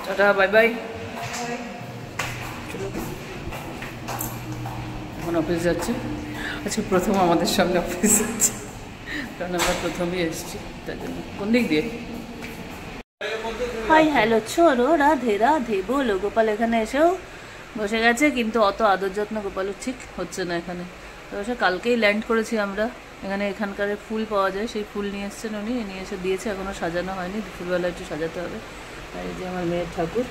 Tata bye bye. এখন office যাচ্ছে। আজকে প্রথম আমাদের সামনে অফিস যাচ্ছে, কারণ আমরা প্রথমেই এসেছি তাই জন্য। কোন দিক দিয়ে? হাই হ্যালো চলো রাধে রাধে বলো। গোপাল এখানে এসেও বসে গেছে, কিন্তু অত আদর যত্ন গোপালের ঠিক হচ্ছে না এখানে। তো সে কালকেই ল্যান্ড করেছি আমরা এখানে। এখানকার ফুল পাওয়া যায়, সেই ফুল নিয়ে এসছেন উনি, নিয়ে এসে দিয়েছে, এখনও সাজানো হয়নি, দুপুরবেলা একটু সাজাতে হবে। আর এই যে আমার মেয়ের ঠাকুর,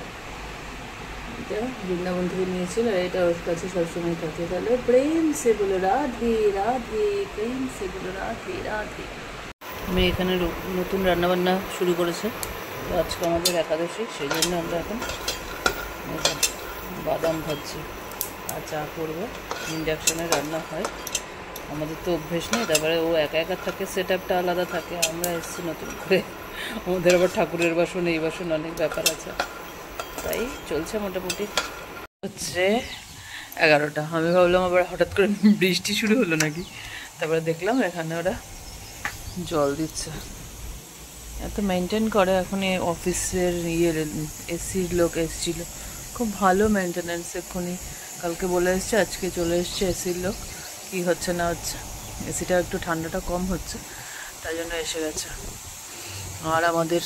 এটা বৃন্দাবন থেকে নিয়েছিল, আর এটা ওর কাছে সবসময় থাকে। তাহলে প্রেম সে বলো রাধে রাধে, প্রেম সে বলো রাধে রাধে। আমি এখানে নতুন রান্নাবান্না শুরু করেছে, তো আজকে আমাদের একাদশী, সেই জন্য আমরা এখন বাদাম ভাজছি আর চা করবো। ইন্ডাকশানে রান্না হয়, আমাদের তো অভ্যেস নেই। তারপরে ও একা একা থাকে, সেট আপটা আলাদা থাকে, আমরা এসেছি নতুন করে, আমাদের আবার ঠাকুরের বাসন এই বাসন অনেক ব্যাপার আছে, তাই চলছে মোটামুটি। হচ্ছে 11টা। আমি ভাবলাম আবার হঠাৎ করে বৃষ্টি শুরু হলো নাকি, তারপরে দেখলাম এখানে ওরা জল দিচ্ছে। এত মেনটেন করে। এখন এই অফিসের এসির লোক এসেছিল, খুব ভালো মেনটেন্যান্স। এক্ষুনি কালকে বলে এসছে, আজকে চলে এসছে এসির লোক। কি হচ্ছে না হচ্ছে, এসিটা একটু ঠান্ডাটা কম হচ্ছে, তাই জন্য এসে গেছে। আর আমাদের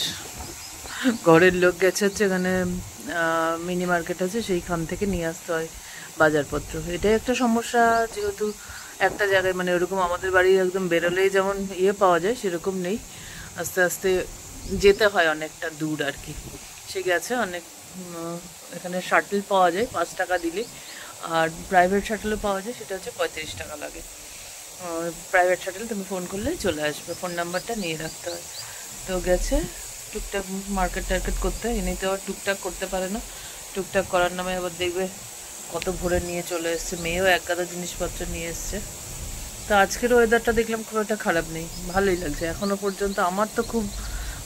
ঘরের লোক গেছে হচ্ছে এখানে মিনি মার্কেট আছে, সেইখান থেকে নিয়ে আসতে হয় বাজারপত্র। এটাই একটা সমস্যা, যেহেতু একটা জায়গায়, মানে ওরকম আমাদের বাড়ি একদম বেরোলেই যেমন পাওয়া যায় সেরকম নেই, আস্তে আস্তে যেতে হয় অনেকটা দূর আর কি। সে গেছে অনেক। এখানে শাটল পাওয়া যায় 5 টাকা দিলে, আর প্রাইভেট শাটলও পাওয়া যায়, সেটা হচ্ছে 35 টাকা লাগে। প্রাইভেট শাটল তুমি ফোন করলে চলে আসবে, ফোন নাম্বারটা নিয়ে রাখতে হয়। তো গেছে টুকটাক মার্কেট টার্কেট করতে, এমনিতে আবার টুকটাক করতে পারে না, টুকটাক করার নামে আবার দেখবে কত ভরে নিয়ে চলে এসছে। মেয়েও এক গাদা জিনিসপত্র নিয়ে এসছে। তো আজকের ওয়েদারটা দেখলাম খুব একটা খারাপ নেই, ভালোই লাগছে এখনো পর্যন্ত। আমার তো খুব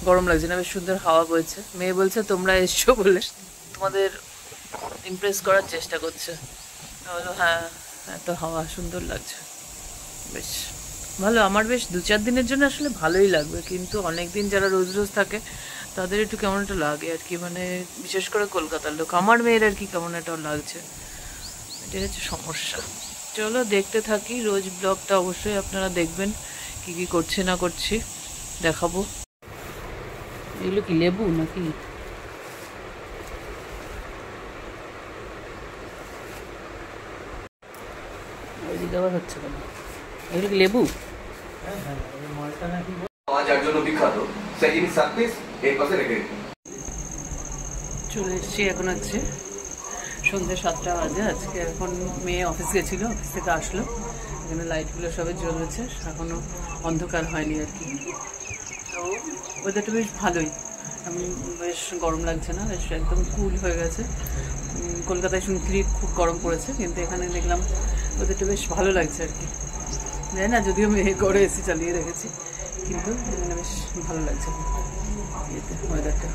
গরম লাগছে না, বেশ সুন্দর হাওয়া বইছে। মেয়ে বলছে তোমরা এসছো বলে তোমাদের ইমপ্রেস করার চেষ্টা করছে। বললো হ্যাঁ, এত হাওয়া সুন্দর লাগছে, বেশ ভালো। আমার বেশ 2-4 দিনের জন্য আসলে ভালোই লাগবে, কিন্তু অনেক দিন যারা রোজ রোজ থাকে তাদের একটু কেমন একটা লাগে আর কি, মানে বিশেষ করে কলকাতার লোক। আমার মেয়ের আর কি কেমন একটা লাগছে, এটাই হচ্ছে সমস্যা। চলো দেখতে থাকি, রোজ ব্লগটা অবশ্যই আপনারা দেখবেন, কি কি করছে না করছি দেখাবো। এগুলো কি লেবু নাকি? ওইদিকে আবার হচ্ছে কেন? এগুলো কি লেবু? চলে এসছি, এখন হচ্ছে সন্ধ্যে 7টা বাজে। আজকে এখন মেয়ে অফিস গেছিলো, অফিস থেকে আসলো, এখানে লাইটগুলো সবে জ্বলেছে, এখনও অন্ধকার হয়নি আর কি। তো ওয়েদারটা বেশ ভালোই, আমি বেশ গরম লাগছে না, বেশ একদম কুল হয়ে গেছে। কলকাতায় শুনছি খুব গরম পড়েছে, কিন্তু এখানে দেখলাম ওয়েদারটা বেশ ভালো লাগছে আর কি। জানি না, যদিও মেয়ে ঘরে এসি চালিয়ে রেখেছি, কিন্তু বেশ ভালো লাগছে ওয়েদারটা।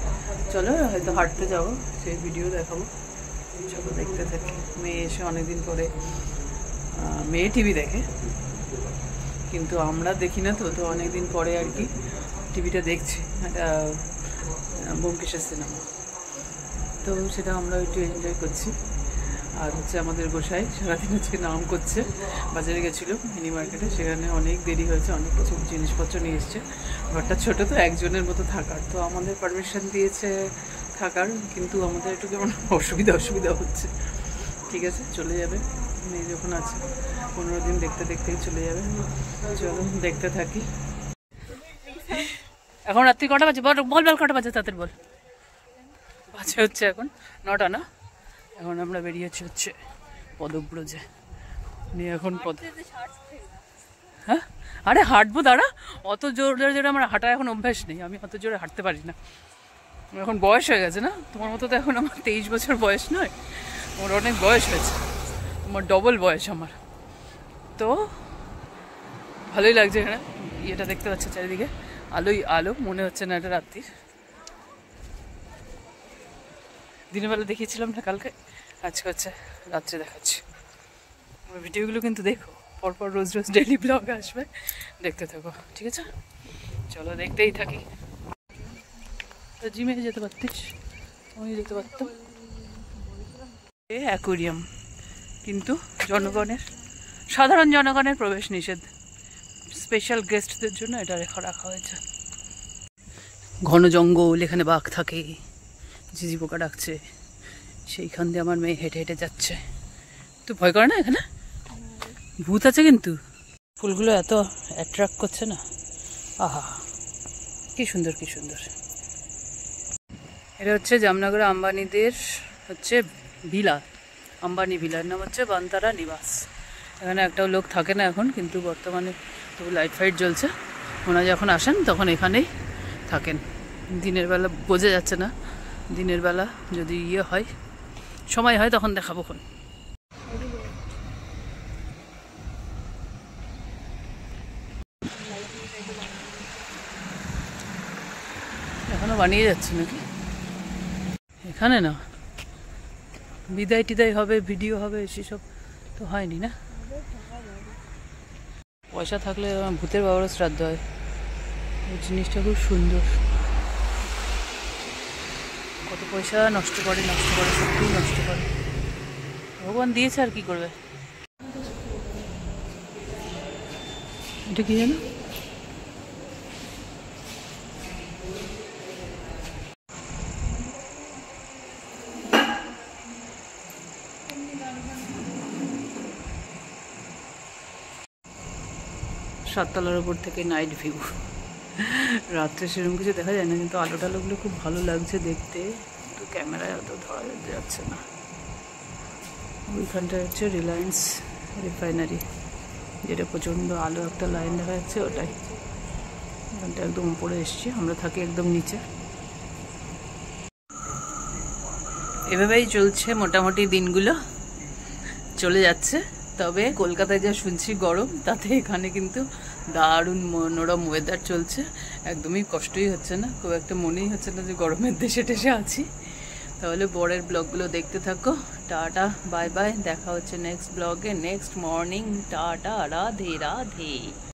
চলো হয়তো হাঁটতে যাবো, সেই ভিডিও দেখাবো, চলো দেখতে থাকি। মেয়ে এসে অনেকদিন পরে, মেয়ে টিভি দেখে কিন্তু আমরা দেখি না, তো তো অনেকদিন পরে আর কি টিভিটা দেখছি, একটা ব্যোমকেশের সিনেমা, তো সেটা আমরা একটু এনজয় করছি। আর হচ্ছে আমাদের গোসাই সারাদিন আজকে নাম করছে, বাজারে গেছিলো মিনি মার্কেটে, সেখানে অনেক দেরি হয়েছে, অনেক কিছু জিনিসপত্র নিয়ে এসছে। ঘরটা ছোটো তো, একজনের মতো থাকার, তো আমাদের পারমিশন দিয়েছে থাকার, কিন্তু আমাদের একটু কেমন অসুবিধা হচ্ছে। ঠিক আছে, চলে যাবে, মেয়ে যখন আছে 15 দিন দেখতে দেখতেই চলে যাবে। চলো দেখতে থাকি। এখন রাত্রি কটা বাজে? বল কটা বাজে, তাদের বল। বাজে হচ্ছে এখন 9টা না? এখন আমরা বেরিয়েছি হচ্ছে পদব্রজে নিয়ে। এখন হ্যাঁ, আরে হাঁটবো, দাঁড়া। অত জোরে আমার হাঁটা এখন অভ্যাস নেই, আমি অত জোরে হাঁটতে পারি না, এখন বয়স হয়ে গেছে না? তোমার মতো তো এখন আমার 23 বছর বয়স নয়, আমার অনেক বয়স হয়েছে, তোমার ডবল বয়স আমার। তো ভালোই লাগছে এখানে, ইয়েটা দেখতে পাচ্ছে চারিদিকে আলোই আলো, মনে হচ্ছে না এটা রাত্রির। দিনের বেলা দেখিয়েছিলাম না কালকে, আজকে হচ্ছে রাত্রে দেখাচ্ছি। আমার ভিডিওগুলো কিন্তু দেখো, পরপর রোজ রোজ ডেইলি ব্লগ আসবে, দেখতে থাকো, ঠিক আছে? চলো দেখতেই থাকি। তো জিমে যেতে পারতিস, আমি যেতে পারতাম। অ্যাকোরিয়াম, কিন্তু সাধারণ জনগণের প্রবেশ নিষেধ। স্পেশাল গেস্টদের জন্য এটা রাখা হয়েছে। ঘন জঙ্গল, এখানে বাঘ থাকে, ঝিঝি পোকা ডাকছে। সেইখান দিয়ে আমার মেয়ে হেঁটে হেঁটে যাচ্ছে। তুই ভয় করে না? এখানে ভূত আছে কিন্তু। ফুলগুলো এত অ্যাট্রাক্ট করছে না, আহা কি সুন্দর কি সুন্দর। এটা হচ্ছে জামনগরে আম্বানিদের হচ্ছে ভিলা, আম্বানি ভিলার নাম হচ্ছে বান্তারা নিবাস। এখানে একটাও লোক থাকে না এখন, কিন্তু বর্তমানে তবু লাইট ফাইট জ্বলছে। ওনারা যখন আসেন তখন এখানেই থাকেন। দিনের বেলা বোঝা যাচ্ছে না, দিনের বেলা যদি হয় সময় হয় তখন দেখাবো। এখনো বানিয়ে যাচ্ছে নাকি? এখানে না বিদায় টিদায় হবে, ভিডিও হবে, সেসব তো হয়নি না। পয়সা থাকলে ভূতের বাবারও শ্রাদ্ধ হয়। এই জিনিসটা খুব সুন্দর। কত পয়সা নষ্ট করে সত্যিই নষ্ট করে। ভগবান দিয়েছে, আর কি করবে। এটা কি জানো? সাততলার উপর থেকে নাইট ভিউ। রাত্রে সেরকম কিছু দেখা যায় না, কিন্তু আলো টালোগুলো খুব ভালো লাগছে দেখতে। তো ক্যামেরায় অত ধরা যাচ্ছে না। ওইখানটা হচ্ছে রিলায়েন্স রিফাইনারি, যেটা প্রচণ্ড আলো একটা লাইন দেখা যাচ্ছে, ওটাই। এখানটা একদম উপরে এসছি, আমরা থাকি একদম নিচে। এভাবেই চলছে মোটামুটি, দিনগুলো চলে যাচ্ছে। তবে কলকাতায় যা শুনছি গরম, তাতে এখানে কিন্তু দারুণ মনোরম ওয়েদার চলছে। একদমই কষ্টই হচ্ছে না, খুব একটা মনেই হচ্ছে না যে গরমের দেশে টেশে আছি। তাহলে পরের ব্লগগুলো দেখতে থাকো। টাটা, বাই বাই, দেখা হচ্ছে নেক্সট ব্লগে, next morning. Tata, Radhe Radhe.